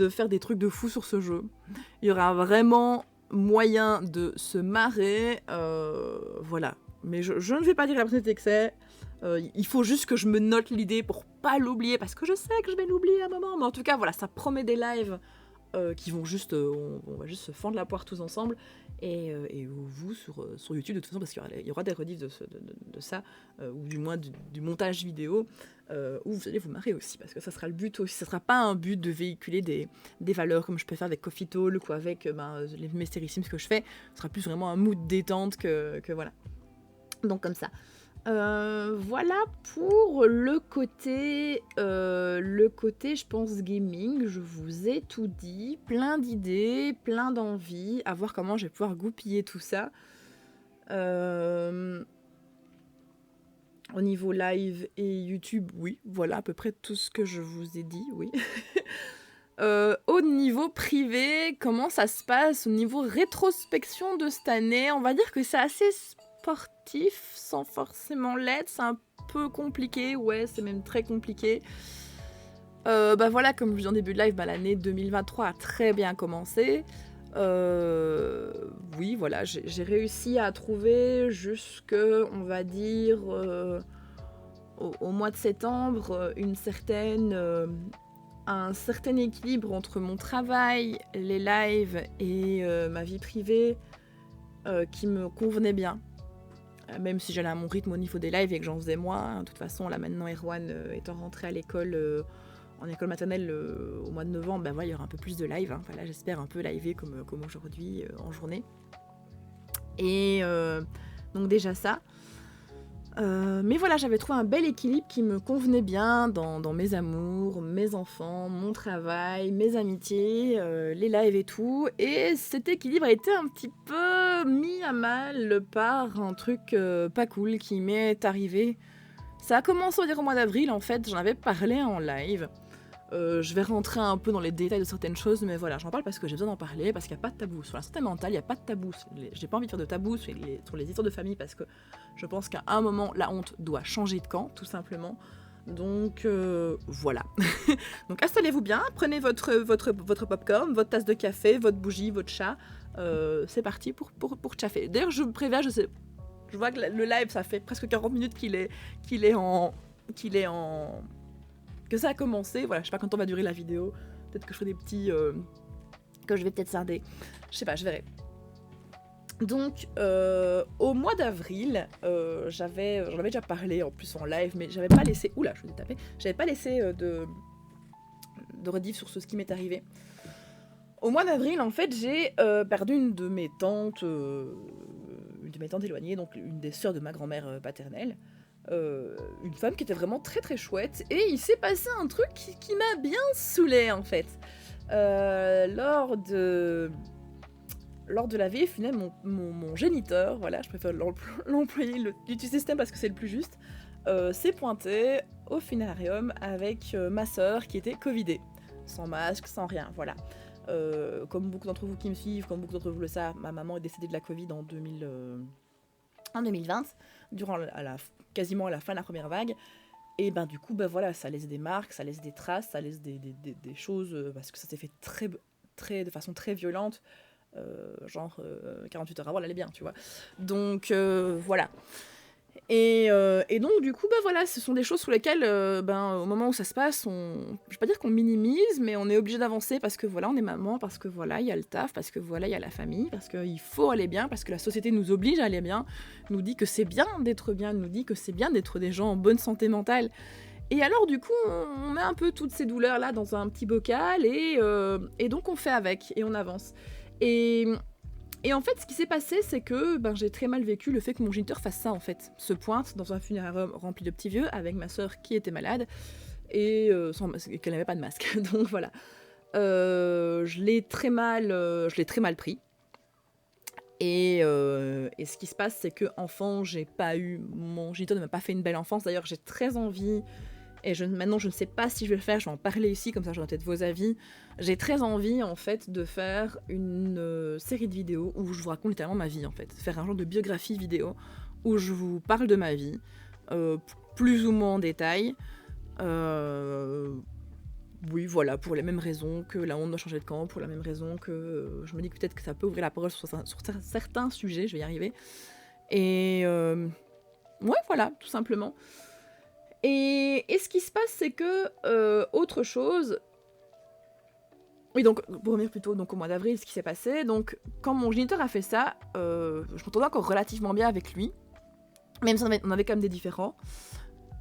faire des trucs de fou sur ce jeu. Il y aura vraiment moyen de se marrer. Voilà. Mais je ne vais pas dire la personnalité que c'est. Il faut juste que je me note l'idée pour pas l'oublier parce que je sais que je vais l'oublier à un moment. Mais en tout cas, voilà, ça promet des lives qui vont juste, on va juste se fendre la poire tous ensemble et vous sur YouTube de toute façon parce qu'il y aura des rediffs de ça ou du moins du montage vidéo où vous allez vous marrer aussi parce que ça sera le but aussi, ça sera pas un but de véhiculer des valeurs comme je peux faire avec Coffee Talk ou avec mes séries Sims que je fais, ce sera plus vraiment un mood détente que voilà, donc comme ça. Voilà pour le côté, je pense, gaming. Je vous ai tout dit. Plein d'idées, plein d'envies. À voir comment je vais pouvoir goupiller tout ça. Au niveau live et YouTube, oui. Voilà à peu près tout ce que je vous ai dit, oui. Au niveau privé, comment ça se passe? Au niveau rétrospection de cette année, on va dire que c'est assez sportif sans forcément l'être, c'est un peu compliqué, ouais, c'est même très compliqué. Voilà, comme je vous dis en début de live, l'année 2023 a très bien commencé. Oui, voilà, j'ai réussi à trouver jusque, on va dire, au mois de septembre, un certain équilibre entre mon travail, les lives et ma vie privée qui me convenait bien. Même si j'allais à mon rythme au niveau des lives et que j'en faisais moins. De toute façon, là maintenant, Erwan étant rentré à l'école, en école maternelle au mois de novembre, il y aura un peu plus de live. Hein. Enfin, là, j'espère un peu liver comme aujourd'hui en journée. Et donc déjà ça. Mais voilà, j'avais trouvé un bel équilibre qui me convenait bien dans mes amours, mes enfants, mon travail, mes amitiés, les lives et tout. Et cet équilibre a été un petit peu mis à mal par un truc pas cool qui m'est arrivé. Ça a commencé au mois d'avril, en fait, j'en avais parlé en live. Je vais rentrer un peu dans les détails de certaines choses, mais voilà, j'en parle parce que j'ai besoin d'en parler, parce qu'il n'y a pas de tabou. Sur la santé mentale, il n'y a pas de tabou. J'ai pas envie de faire de tabou sur les histoires de famille, parce que je pense qu'à un moment, la honte doit changer de camp, tout simplement. Donc, voilà. Donc, installez-vous bien, prenez votre popcorn, votre tasse de café, votre bougie, votre chat. C'est parti pour chaffer. D'ailleurs, je préviens, je vois que le live, ça fait presque 40 minutes qu'il est en... que ça a commencé, voilà, je sais pas quand on va durer la vidéo, peut-être que je ferai des petits, que je vais peut-être scinder, je sais pas, je verrai. Donc, au mois d'avril, j'en avais déjà parlé en plus en live, mais j'avais pas laissé, oula, je vous ai tapé, j'avais pas laissé de rediff sur ce qui m'est arrivé. au mois d'avril, en fait, j'ai perdu une de mes tantes éloignées, donc une des sœurs de ma grand-mère paternelle. Une femme qui était vraiment très très chouette. Et il s'est passé un truc qui m'a bien saoulée, en fait. Lors de la veille funèbre, mon géniteur, voilà, je préfère l'employer du système parce que c'est le plus juste, s'est pointé au funérarium avec ma sœur qui était covidée. Sans masque, sans rien, voilà. Comme beaucoup d'entre vous qui me suivent, comme beaucoup d'entre vous le savent, ma maman est décédée de la Covid en 2020, quasiment à la fin de la première vague. Et ben du coup, ben voilà, ça laisse des marques, ça laisse des traces, ça laisse des choses, parce que ça s'est fait de façon très violente, 48 heures avant, elle allait bien, tu vois. Donc voilà. Et donc du coup, ben voilà, ce sont des choses sur lesquelles, au moment où ça se passe, je vais pas dire qu'on minimise, mais on est obligé d'avancer parce que voilà, on est maman, parce que voilà, il y a le taf, parce que voilà, il y a la famille, parce qu'il faut aller bien, parce que la société nous oblige à aller bien, nous dit que c'est bien d'être bien, nous dit que c'est bien d'être des gens en bonne santé mentale. Et alors du coup, on met un peu toutes ces douleurs-là dans un petit bocal et donc on fait avec et on avance. Et en fait, ce qui s'est passé, c'est que j'ai très mal vécu le fait que mon géniteur fasse ça, en fait. Se pointe dans un funérarium rempli de petits vieux, avec ma sœur qui était malade, et qu'elle n'avait pas de masque. Donc voilà. Je l'ai très mal pris. Et ce qui se passe, c'est que enfant, mon géniteur ne m'a pas fait une belle enfance. D'ailleurs, j'ai très envie... Et maintenant, je ne sais pas si je vais le faire, je vais en parler ici, comme ça j'aurai peut-être vos avis. J'ai très envie, en fait, de faire une série de vidéos où je vous raconte littéralement ma vie, en fait. Faire un genre de biographie vidéo où je vous parle de ma vie, plus ou moins en détail. Oui, voilà, pour les mêmes raisons que la honte doit changer de camp, pour la même raison que je me dis que peut-être que ça peut ouvrir la parole sur certains sujets, je vais y arriver. Et ouais, voilà, tout simplement. Et ce qui se passe, c'est que, autre chose... Oui, donc, pour revenir plutôt donc, au mois d'avril, ce qui s'est passé, donc, quand mon géniteur a fait ça, je m'entendais encore relativement bien avec lui, même si on avait quand même des différends.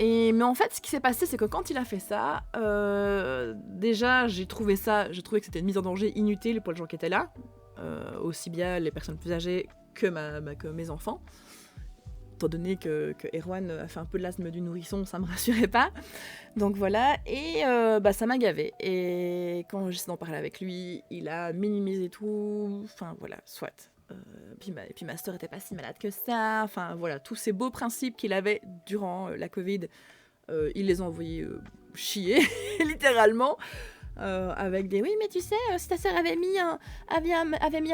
Mais en fait, ce qui s'est passé, c'est que quand il a fait ça, déjà, j'ai trouvé que c'était une mise en danger inutile pour les gens qui étaient là, aussi bien les personnes plus âgées que mes enfants. Étant donné que Erwan a fait un peu de l'asthme du nourrisson, ça me rassurait pas. Donc voilà, et ça m'a gavé. Et quand j'essaie d'en parler avec lui, il a minimisé tout. Enfin voilà, soit. Puis ma sœur était pas si malade que ça. Enfin voilà, tous ces beaux principes qu'il avait durant la Covid, il les a envoyés chier, littéralement. Avec des oui mais tu sais si ta sœur avait mis un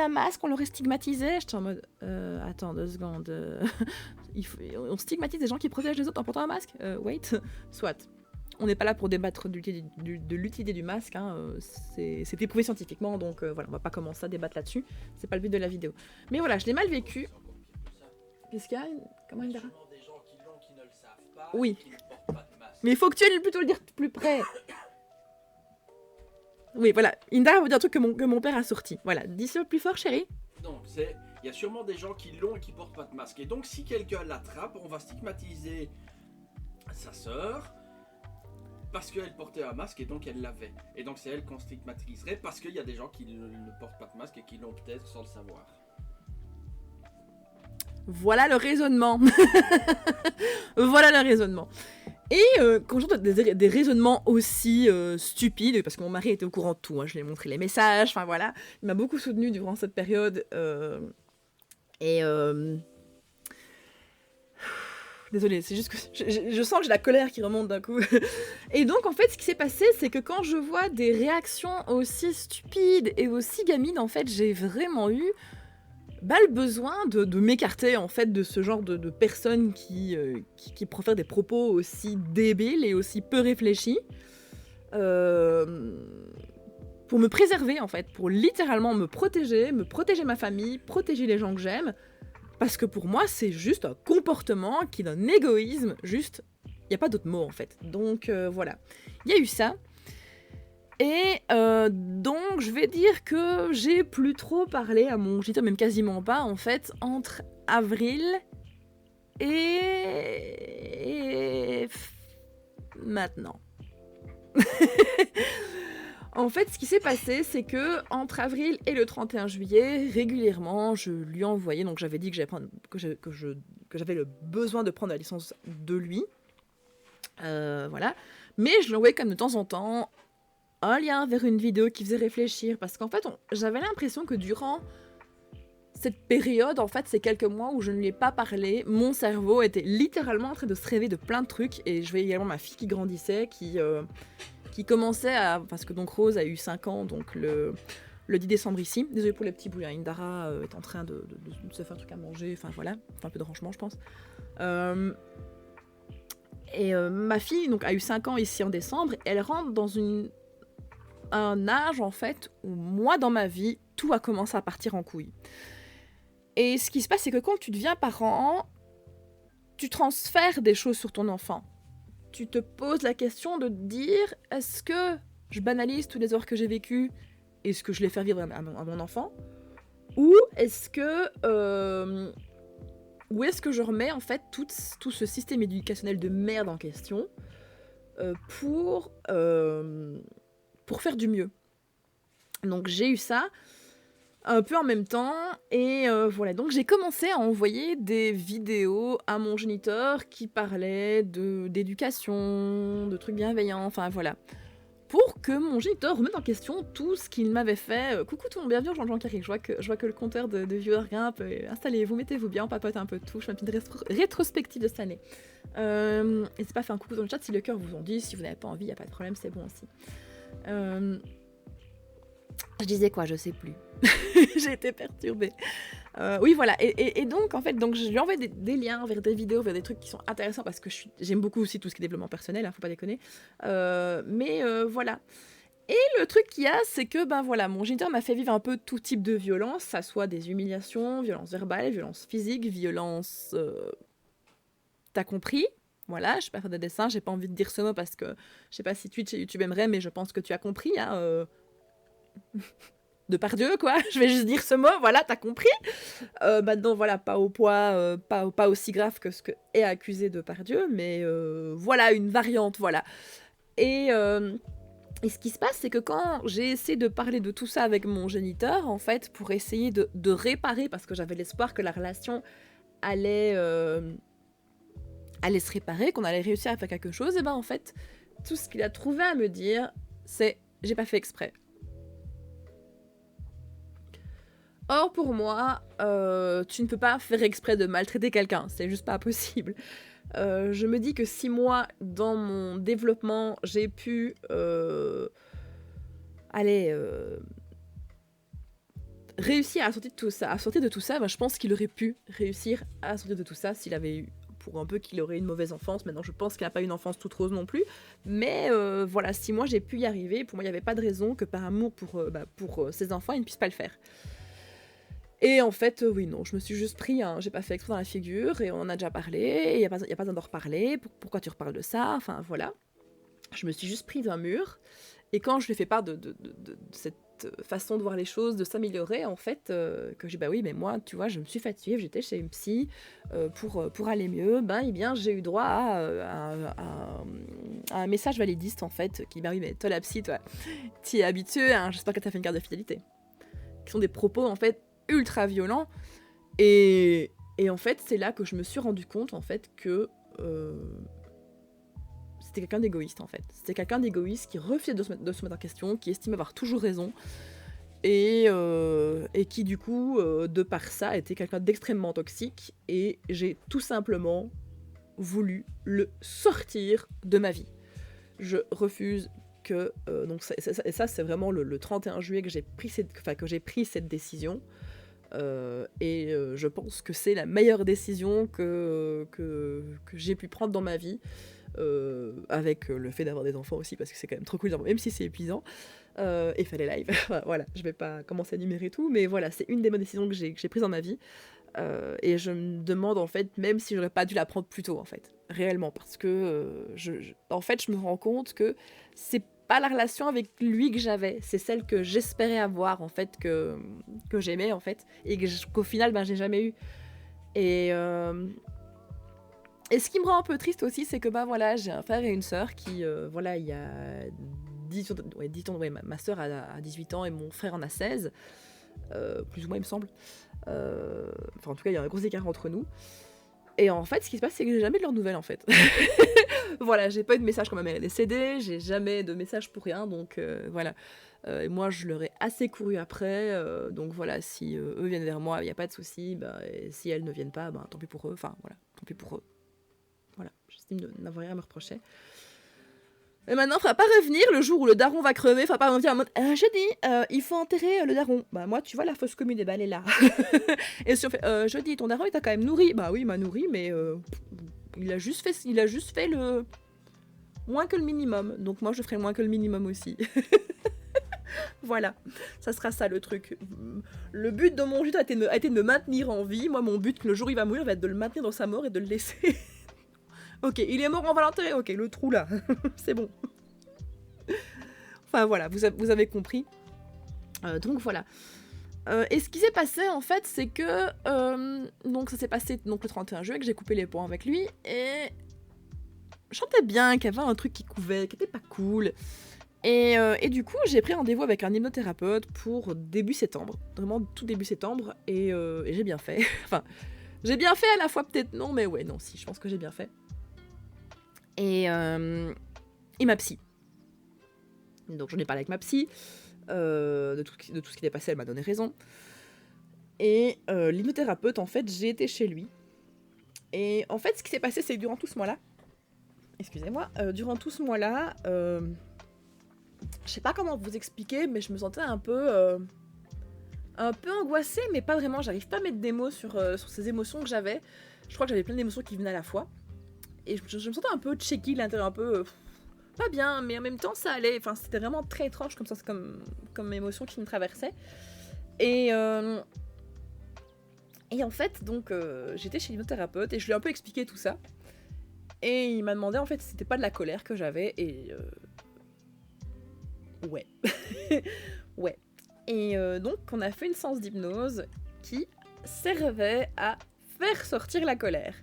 masque on l'aurait stigmatisé. J'étais en mode attends 2 secondes on stigmatise des gens qui protègent les autres en portant un masque, wait. Soit on n'est pas là pour débattre de l'utilité du masque, hein. C'est éprouvé scientifiquement, donc voilà, on va pas commencer à débattre là-dessus, c'est pas le but de la vidéo, mais voilà, je l'ai mal vécu. Qu'est-ce qu'il y a? Comment il dira?
Des gens qui l'ont, qui ne le savent pas,
oui,
qui ne portent pas de masque.
mais il faut que tu ailles plutôt le dire plus près. Oui, voilà. Indra va dire un truc que mon père a sorti. Voilà, dis-le plus fort, chérie.
Donc, il y a sûrement des gens qui l'ont et qui portent pas de masque. Et donc, si quelqu'un l'attrape, on va stigmatiser sa sœur parce qu'elle portait un masque et donc elle l'avait. Et donc, c'est elle qu'on stigmatiserait parce qu'il y a des gens qui ne portent pas de masque et qui l'ont peut-être sans le savoir.
Voilà le raisonnement. Voilà le raisonnement. Et quand j'entends des raisonnements aussi stupides, parce que mon mari était au courant de tout, hein, je lui ai montré les messages, enfin voilà, il m'a beaucoup soutenu durant cette période. Désolée, c'est juste que je sens que j'ai la colère qui remonte d'un coup. Et donc en fait, ce qui s'est passé, c'est que quand je vois des réactions aussi stupides et aussi gamines, en fait, j'ai vraiment eu le besoin de m'écarter en fait de ce genre de personnes qui profèrent des propos aussi débiles et aussi peu réfléchis, pour me préserver en fait, pour littéralement me protéger ma famille, protéger les gens que j'aime, parce que pour moi c'est juste un comportement qui est d'un égoïsme, juste, il n'y a pas d'autre mot en fait. Donc voilà, il y a eu ça. Et donc, je vais dire que j'ai plus trop parlé à mon géniteur, même quasiment pas, en fait, entre avril et maintenant. En fait, ce qui s'est passé, c'est que entre avril et le 31 juillet, régulièrement, je lui envoyais. Donc, j'avais dit que j'avais le besoin de prendre la licence de lui. Voilà. Mais je lui envoyais comme de temps en temps un lien vers une vidéo qui faisait réfléchir. Parce qu'en fait, j'avais l'impression que durant cette période, en fait, ces quelques mois où je ne lui ai pas parlé, mon cerveau était littéralement en train de se rêver de plein de trucs. Et je voyais également ma fille qui grandissait, qui commençait à... Parce que donc Rose a eu 5 ans, donc le 10 décembre ici. Désolée pour les petits bruits, hein. Indara est en train de se faire un truc à manger, enfin voilà, un peu de rangement je pense. Ma fille donc, a eu 5 ans ici en décembre, elle rentre dans un âge en fait où moi dans ma vie, tout a commencé à partir en couille. Et ce qui se passe, c'est que quand tu deviens parent, tu transfères des choses sur ton enfant. Tu te poses la question de te dire, est-ce que je banalise tous les heures que j'ai vécues et ce que je les fais vivre à mon enfant, ou est-ce que je remets en fait tout ce système éducationnel de merde en question pour faire du mieux. Donc j'ai eu ça un peu en même temps, et voilà. Donc j'ai commencé à envoyer des vidéos à mon géniteur qui parlaient d'éducation, de trucs bienveillants, enfin voilà. Pour que mon géniteur remette en question tout ce qu'il m'avait fait. Coucou tout le monde, bienvenue Jean-Jean Carré, je vois que le compteur de viewers grimpe. Installez-vous, mettez-vous bien, on papote un peu de tout, je fais une petite rétrospective de cette année. N'hésitez pas à faire un coucou dans le chat si le cœur vous en dit, si vous n'avez pas envie, il n'y a pas de problème, c'est bon aussi. Je disais quoi, je sais plus. J'ai été perturbée. Oui, voilà. Et donc, en fait, je lui envoie des liens vers des vidéos, vers des trucs qui sont intéressants parce que j'aime beaucoup aussi tout ce qui est développement personnel, hein, faut pas déconner. Voilà. Et le truc qu'il y a, c'est que, mon géniteur m'a fait vivre un peu tout type de violence, ça soit des humiliations, violences verbales, violences physiques, violences... T'as compris ? Voilà, je vais pas faire de dessin, j'ai pas envie de dire ce mot parce que je sais pas si Twitch et YouTube aimeraient, mais je pense que tu as compris, hein. Depardieu, quoi, je vais juste dire ce mot, voilà, t'as compris. Maintenant, voilà, pas au poids, pas aussi grave que ce que est accusé Depardieu, mais voilà, une variante, voilà. Et ce qui se passe, c'est que quand j'ai essayé de parler de tout ça avec mon géniteur, en fait, pour essayer de réparer, parce que j'avais l'espoir que la relation allait se réparer, qu'on allait réussir à faire quelque chose, et en fait, tout ce qu'il a trouvé à me dire, c'est « j'ai pas fait exprès ». Or, pour moi, tu ne peux pas faire exprès de maltraiter quelqu'un, c'est juste pas possible. Je me dis que si moi, dans mon développement, j'ai pu réussir à sortir de tout ça, je pense qu'il aurait pu réussir à sortir de tout ça s'il avait eu, pour un peu qu'il aurait une mauvaise enfance. Maintenant, je pense qu'il n'a pas une enfance toute rose non plus. Mais voilà, si moi j'ai pu y arriver, pour moi, il n'y avait pas de raison que par amour pour ses enfants, il ne puisse pas le faire. Et en fait, oui, non, je me suis juste pris, j'ai pas fait exprès dans la figure, et on en a déjà parlé, et il n'y a pas besoin d'en reparler, pourquoi tu reparles de ça, enfin voilà. Je me suis juste prise un mur, et quand je lui ai fait part de cette façon de voir les choses, de s'améliorer, en fait, que j'ai oui, mais moi, tu vois, je me suis fait suivre, j'étais chez une psy pour aller mieux, eh bien, j'ai eu droit à un message validiste, en fait, qui, oui, mais toi, la psy, toi, t'y es habitué, hein, j'espère que t'as fait une carte de fidélité. Qui sont des propos, en fait, ultra violent, et en fait c'est là que je me suis rendu compte en fait que c'était quelqu'un d'égoïste en fait. C'était quelqu'un d'égoïste qui refusait de se mettre en question, qui estimait avoir toujours raison, et qui du coup de par ça était quelqu'un d'extrêmement toxique, et j'ai tout simplement voulu le sortir de ma vie. Je refuse que donc ça c'est vraiment le 31 juillet que j'ai pris cette décision. Je pense que c'est la meilleure décision que j'ai pu prendre dans ma vie, avec le fait d'avoir des enfants aussi, parce que c'est quand même trop cool, même si c'est épuisant, et faire les lives. Voilà, je vais pas commencer à énumérer tout, mais voilà, c'est une des bonnes décisions que j'ai prises dans ma vie, et je me demande en fait même si j'aurais pas dû la prendre plus tôt en fait, réellement, parce que en fait je me rends compte que c'est pas la relation avec lui que j'avais, c'est celle que j'espérais avoir en fait, que j'aimais en fait, et qu'au final j'ai jamais eu. Et ce qui me rend un peu triste aussi, c'est que voilà, j'ai un frère et une sœur qui il y a 10 ans, ouais, ma soeur a 18 ans et mon frère en a 16, plus ou moins il me semble. Enfin en tout cas il y a un gros écart entre nous. Et en fait ce qui se passe c'est que j'ai jamais de leurs nouvelles en fait. Voilà, j'ai pas eu de message quand ma mère est décédée, j'ai jamais de message pour rien, donc voilà. Et moi je leur ai assez couru après, donc voilà, si eux viennent vers moi, il n'y a pas de souci, et si elles ne viennent pas, tant pis pour eux, enfin voilà, tant pis pour eux. Voilà, j'estime de n'avoir rien à me reprocher. Et maintenant, il ne faudra pas revenir le jour où le daron va crever, il ne faudra pas revenir en mode jeudi, il faut enterrer le daron. Bah moi, tu vois, la fosse commune, elle est là. Et si on fait jeudi, ton daron, il t'a quand même nourri. Bah oui, il m'a nourri, mais il a juste fait le moins que le minimum. Donc moi, je ferai moins que le minimum aussi. Voilà, ça sera ça le truc. Le but de mon jeu a été de me maintenir en vie. Moi, mon but, le jour où il va mourir, va être de le maintenir dans sa mort et de le laisser. Ok, il est mort, on va l'enterrer. Ok, le trou là, c'est bon. Enfin voilà, vous avez compris. Donc voilà. Et ce qui s'est passé en fait, c'est que donc ça s'est passé donc le 31 juillet que j'ai coupé les ponts avec lui et je sentais bien qu'il y avait un truc qui couvait, qui était pas cool. Et du coup, j'ai pris rendez-vous avec un hypnothérapeute pour début septembre, vraiment tout début septembre, et j'ai bien fait. Enfin, j'ai bien fait à la fois, peut-être non, mais ouais, non, si, je pense que j'ai bien fait. Et il m'a psy. Donc j'en ai parlé avec ma psy, de tout ce qui est passé, elle m'a donné raison. Et l'hypnothérapeute, en fait, j'ai été chez lui. Et en fait, ce qui s'est passé, c'est que durant tout ce mois-là, durant tout ce mois-là, je sais pas comment vous expliquer, mais je me sentais un peu angoissée, mais pas vraiment. J'arrive pas à mettre des mots sur ces émotions que j'avais. Je crois que j'avais plein d'émotions qui venaient à la fois. Et je me sentais un peu checky, l'intérieur un peu pas bien, mais en même temps ça allait. Enfin, c'était vraiment très étrange comme ça, c'est comme émotion qui me traversait. Et en fait, donc, j'étais chez l'hypnothérapeute et je lui ai un peu expliqué tout ça. Et il m'a demandé en fait si c'était pas de la colère que j'avais et ouais. Ouais. Et donc, on a fait une séance d'hypnose qui servait à faire sortir la colère.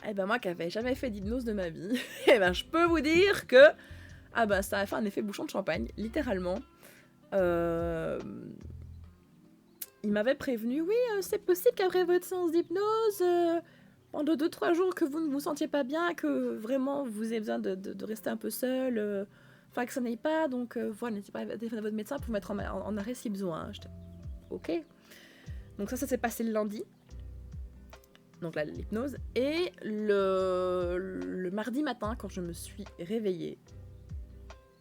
Et ben moi qui n'avais jamais fait d'hypnose de ma vie, et ben je peux vous dire que ça a fait un effet bouchon de champagne, littéralement. Il m'avait prévenu, oui, c'est possible qu'après votre séance d'hypnose, pendant 2-3 jours que vous ne vous sentiez pas bien, que vraiment vous avez besoin de rester un peu seul, enfin que ça n'aille pas, donc voilà, n'hésitez pas à téléphoner à votre médecin pour mettre en arrêt si besoin. J'étais ok. Donc ça s'est passé le lundi. Donc là, l'hypnose. Et le mardi matin, quand je me suis réveillée,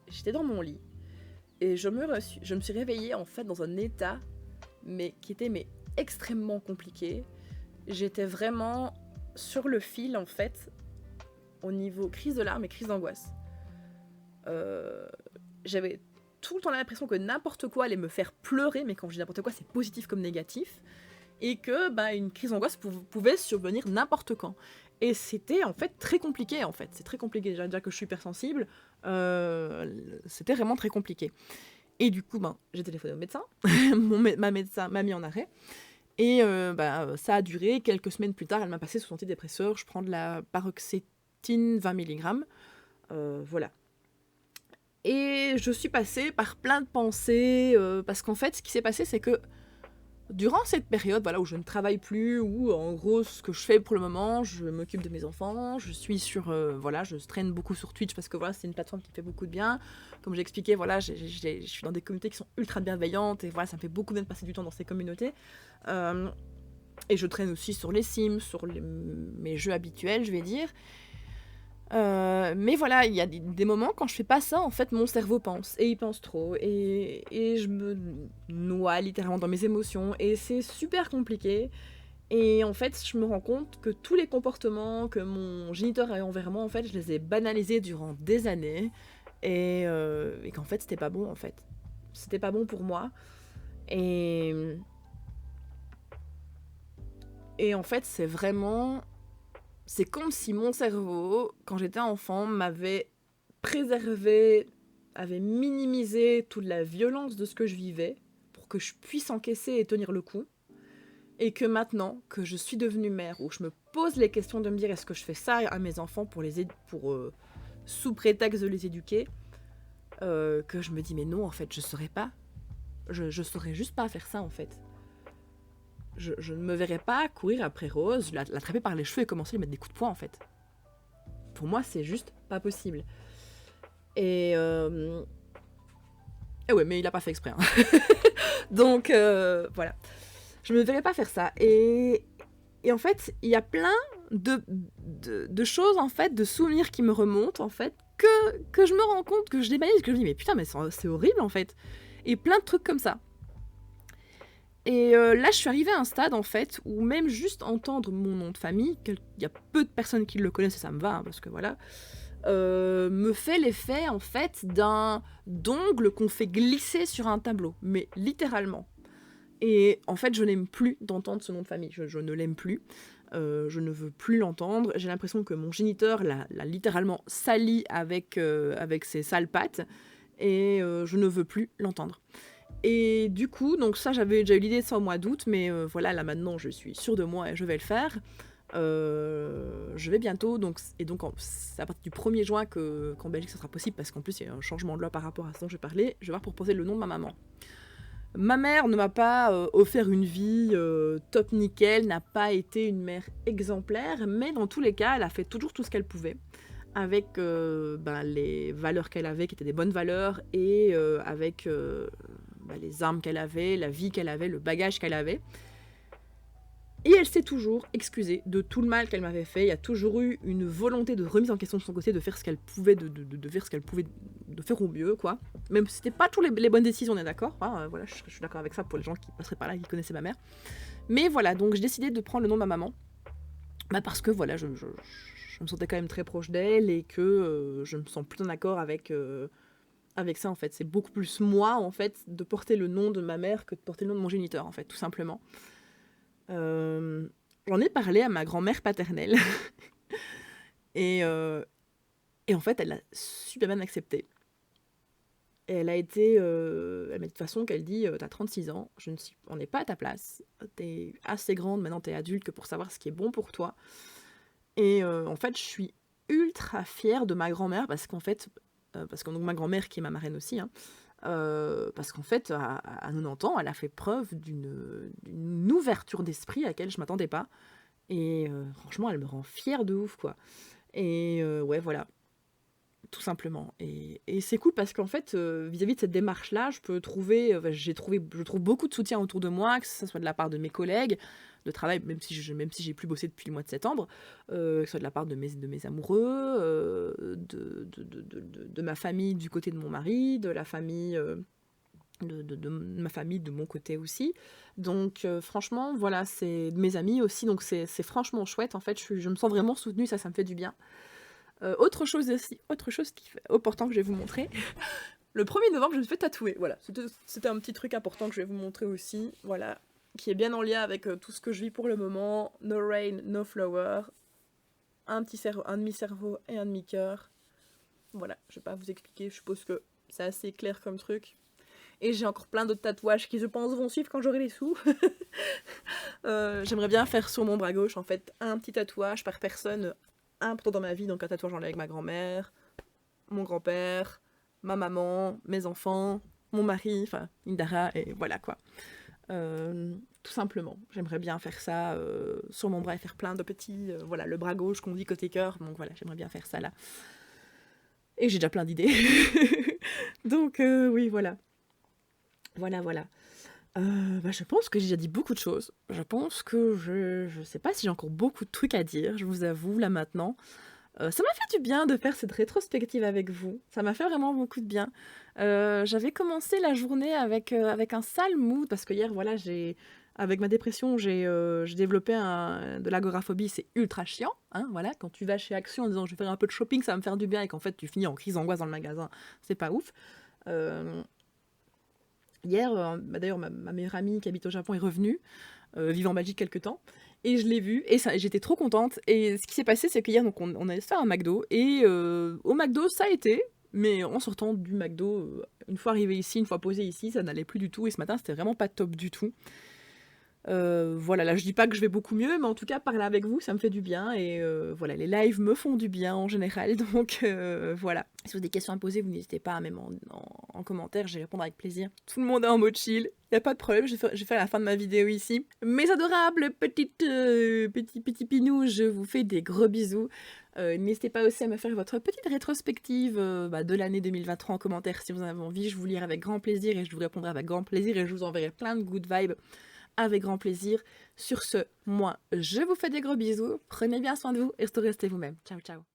j'étais dans mon lit. Et je me suis réveillée en fait dans un état qui était extrêmement compliqué. J'étais vraiment sur le fil en fait, au niveau crise de larmes et crise d'angoisse. J'avais tout le temps l'impression que n'importe quoi allait me faire pleurer, mais quand je dis n'importe quoi, c'est positif comme négatif. Et que une crise d'angoisse pouvait survenir n'importe quand. Et c'était en fait très compliqué en fait. C'est très compliqué. Déjà que je suis hypersensible, c'était vraiment très compliqué. Et du coup, j'ai téléphoné au médecin. Ma médecin m'a mis en arrêt. Et ça a duré. Quelques semaines plus tard, elle m'a passé sous antidépresseur. Je prends de la paroxétine 20 mg. Voilà. Et je suis passée par plein de pensées. Parce qu'en fait, ce qui s'est passé, c'est que durant cette période où je ne travaille plus, où en gros ce que je fais pour le moment, je m'occupe de mes enfants, je suis sur, je traîne beaucoup sur Twitch parce que c'est une plateforme qui me fait beaucoup de bien. Comme j'ai expliqué, je suis dans des communautés qui sont ultra bienveillantes et ça me fait beaucoup bien de passer du temps dans ces communautés. Et je traîne aussi sur les Sims, sur mes jeux habituels, je vais dire. Mais voilà, il y a des moments quand je fais pas ça, en fait, mon cerveau pense, et il pense trop, et je me noie littéralement dans mes émotions, et c'est super compliqué. Et en fait, je me rends compte que tous les comportements que mon géniteur a envers moi, en fait, je les ai banalisés durant des années, et qu'en fait, c'était pas bon, en fait. C'était pas bon pour moi. Et en fait, c'est comme si mon cerveau, quand j'étais enfant, m'avait préservé, avait minimisé toute la violence de ce que je vivais pour que je puisse encaisser et tenir le coup. Et que maintenant, que je suis devenue mère, où je me pose les questions de me dire est-ce que je fais ça à mes enfants pour sous prétexte de les éduquer, que je me dis mais non en fait je saurais pas, je saurais juste pas faire ça en fait. Je ne me verrais pas courir après Rose, l'attraper par les cheveux et commencer à lui mettre des coups de poing en fait. Pour moi c'est juste pas possible. Et ouais mais il a pas fait exprès. Hein. Donc voilà, je me verrais pas faire ça. Et en fait il y a plein de choses en fait, de souvenirs qui me remontent en fait, que je me rends compte, que je débalise, que je me dis mais putain mais c'est horrible en fait. Et plein de trucs comme ça. Et là je suis arrivée à un stade en fait où même juste entendre mon nom de famille, il y a peu de personnes qui le connaissent et ça me va hein, parce que voilà, me fait l'effet en fait d'un d'ongle qu'on fait glisser sur un tableau, mais littéralement. Et en fait je n'aime plus d'entendre ce nom de famille, je ne l'aime plus. Je ne veux plus l'entendre. J'ai l'impression que mon géniteur l'a littéralement sali avec ses sales pattes. Et je ne veux plus l'entendre. Et du coup, donc ça, j'avais déjà eu l'idée de ça au mois d'août. Mais voilà, là maintenant, je suis sûre de moi et je vais le faire. Je vais bientôt. C'est à partir du 1er juin qu'en Belgique, ça sera possible. Parce qu'en plus, il y a un changement de loi par rapport à ce dont je vais parler. Je vais voir pour proposer le nom de ma maman. Ma mère ne m'a pas offert une vie top nickel, n'a pas été une mère exemplaire, mais dans tous les cas, elle a fait toujours tout ce qu'elle pouvait, avec les valeurs qu'elle avait, qui étaient des bonnes valeurs, et avec les armes qu'elle avait, la vie qu'elle avait, le bagage qu'elle avait. Et elle s'est toujours excusée de tout le mal qu'elle m'avait fait. Il y a toujours eu une volonté de remise en question de son côté, de faire ce qu'elle pouvait, de faire ce qu'elle pouvait, de faire au mieux, quoi. Même si c'était pas toutes les bonnes décisions, on est d'accord. Hein, voilà, je suis d'accord avec ça pour les gens qui passeraient par là, qui connaissaient ma mère. Mais voilà, donc j'ai décidé de prendre le nom de ma maman. Parce que voilà, je me sentais quand même très proche d'elle et que je me sens plutôt d'accord avec ça, en fait. C'est beaucoup plus moi, en fait, de porter le nom de ma mère que de porter le nom de mon géniteur, en fait, tout simplement. J'en ai parlé à ma grand-mère paternelle et en fait elle a super bien accepté et elle a été elle m'a dit de toute façon qu'elle dit t'as 36 ans, on n'est pas à ta place, t'es assez grande maintenant, t'es adulte que pour savoir ce qui est bon pour toi. Et en fait je suis ultra fière de ma grand-mère parce qu'en fait donc ma grand-mère qui est ma marraine aussi hein, parce qu'en fait, à 90 ans, elle a fait preuve d'une ouverture d'esprit à laquelle je m'attendais pas. Et franchement, elle me rend fière de ouf, quoi. Et ouais, voilà. Tout simplement. Et c'est cool parce qu'en fait, vis-à-vis de cette démarche-là, je trouve beaucoup de soutien autour de moi, que ce soit de la part de mes collègues de travail, même si j'ai plus bossé depuis le mois de septembre, que ce soit de la part de mes amoureux, de ma famille du côté de mon mari, de la famille de ma famille de mon côté aussi. Donc franchement, voilà, c'est de mes amis aussi, donc c'est franchement chouette. En fait, je me sens vraiment soutenue, ça me fait du bien. Autre chose qui fait important que je vais vous montrer. Le 1er novembre, je me suis fait tatouer. Voilà, c'était un petit truc important que je vais vous montrer aussi. Voilà, qui est bien en lien avec tout ce que je vis pour le moment. No rain, no flower. Un demi-cerveau et un demi-cœur. Voilà, je vais pas vous expliquer, je suppose que c'est assez clair comme truc. Et j'ai encore plein d'autres tatouages qui, je pense, vont suivre quand j'aurai les sous. J'aimerais bien faire sur mon bras gauche, en fait, un petit tatouage par personne important dans ma vie. Donc un tatouage en lien avec ma grand-mère, mon grand-père, ma maman, mes enfants, mon mari, enfin, Indara, et voilà, quoi. Tout simplement. J'aimerais bien faire ça sur mon bras et faire plein de petits... voilà, le bras gauche qu'on dit côté cœur. Donc voilà, j'aimerais bien faire ça, là. Et j'ai déjà plein d'idées. Donc, oui, voilà. Voilà. Je pense que j'ai déjà dit beaucoup de choses. Je pense que je sais pas si j'ai encore beaucoup de trucs à dire, je vous avoue, là, maintenant. Ça m'a fait du bien de faire cette rétrospective avec vous. Ça m'a fait vraiment beaucoup de bien. J'avais commencé la journée avec un sale mood, parce que hier, voilà, avec ma dépression, j'ai développé de l'agoraphobie. C'est ultra chiant, hein, voilà. Quand tu vas chez Action en disant je vais faire un peu de shopping, ça va me faire du bien, et qu'en fait tu finis en crise d'angoisse dans le magasin, c'est pas ouf. Hier, d'ailleurs, ma meilleure amie qui habite au Japon est revenue, vivant en Belgique quelques temps, et je l'ai vue, et j'étais trop contente. Et ce qui s'est passé, c'est qu'hier, donc, on allait se faire un McDo, et au McDo, ça a été, mais en sortant du McDo, une fois arrivé ici, une fois posé ici, ça n'allait plus du tout, et ce matin, c'était vraiment pas top du tout. Voilà, là je dis pas que je vais beaucoup mieux, mais en tout cas parler avec vous ça me fait du bien et voilà, les lives me font du bien en général, donc voilà. Si vous avez des questions à poser, vous n'hésitez pas à même en commentaire, je vais répondre avec plaisir. Tout le monde est en mode chill, y a pas de problème, je vais faire la fin de ma vidéo ici. Mes adorables petits pinous, je vous fais des gros bisous. N'hésitez pas aussi à me faire votre petite rétrospective de l'année 2023 en commentaire si vous en avez envie, je vous lirai avec grand plaisir et je vous répondrai avec grand plaisir et je vous enverrai plein de good vibes avec grand plaisir. Sur ce, moi, je vous fais des gros bisous, prenez bien soin de vous et restez vous-même. Ciao, ciao.